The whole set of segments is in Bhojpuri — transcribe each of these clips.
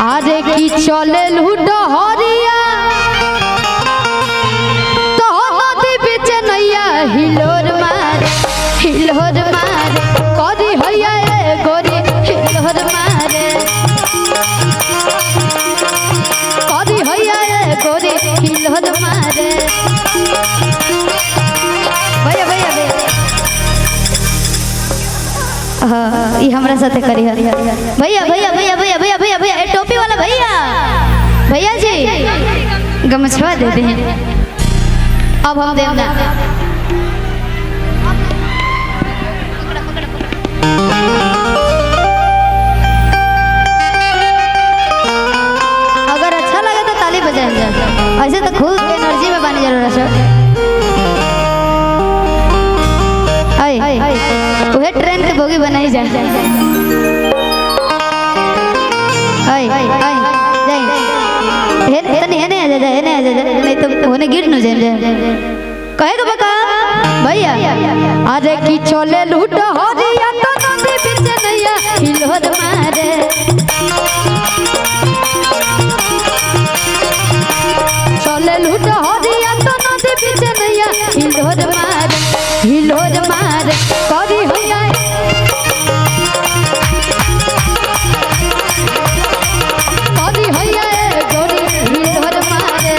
आरे की चले लूट हरिया तो नदी बीच नैया हिलोर मार करी हैया ए गोरी हिलोर मारे करी हैया ए गोरी हिलोर मारे। भैया भैया भैया हाँ ये हमरा साथे करी भैया भैया भैया भैया भैया भैया भैया टोपी वाला भैया भैया जी गमछवा दे दे अब हम देना। अगर अच्छा लगे तो ताली बजाएंगे, ऐसे तो खुद एनर्जी में बनी जरूर है। वह ट्रेन के बोगी बनाई जाए नहीं तो होने गिर न जाए कहेगा बका भैया। अरे की चले लूट हरिया तो नदी बीच नैया हिलोर मारे चले लूट हरिया तो नदी बीच नैया हिलोर मारे करी हैया करी हैया ए गोरी हिलोर मारे।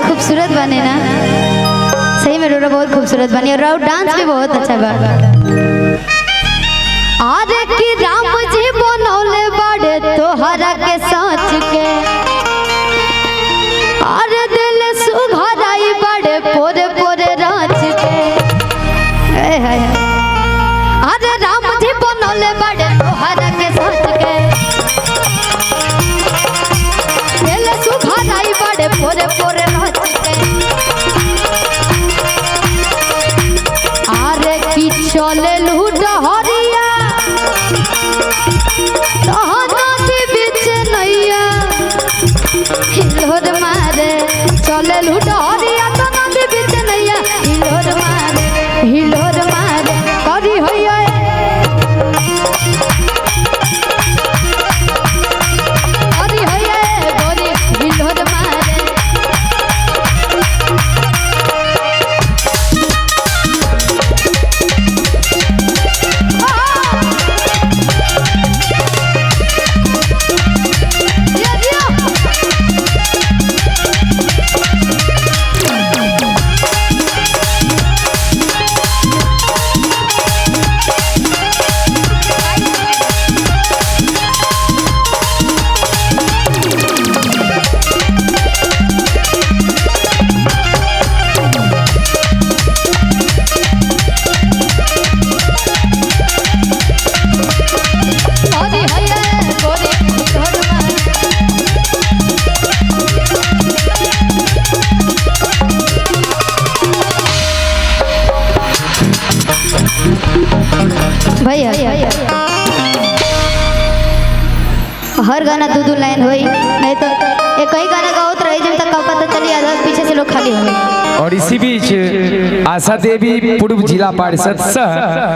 खूबसूरत बने ना सही में रोरा बहुत खूबसूरत बनी और डांस भी बहुत अच्छा बा। आरे की राम जी बनौले बाड़े तोहरा के सोच के अरे दिल सुघराई बाड़े पोरे पोरे राज के अरे राम जी बनौले बाड़े तोहरा के सोच के दिल सुघराई बाड़े पोरे पोरे राज चले लूट हरिया तो नदी बीच नैया हिलोर मारे चले लूट हरिया तो नदी बीच नैया हिलोर मारे करी हैया करी हैया गोरी हिलोर मारे। भैया हर गाना दो लाइन होई नहीं तो एक ही गाना गाओ तो रही जब तक पता चली आधा पीछे से लोग खाली हो। और इसी बीच आशा देवी पूर्व जिला पार्षद सह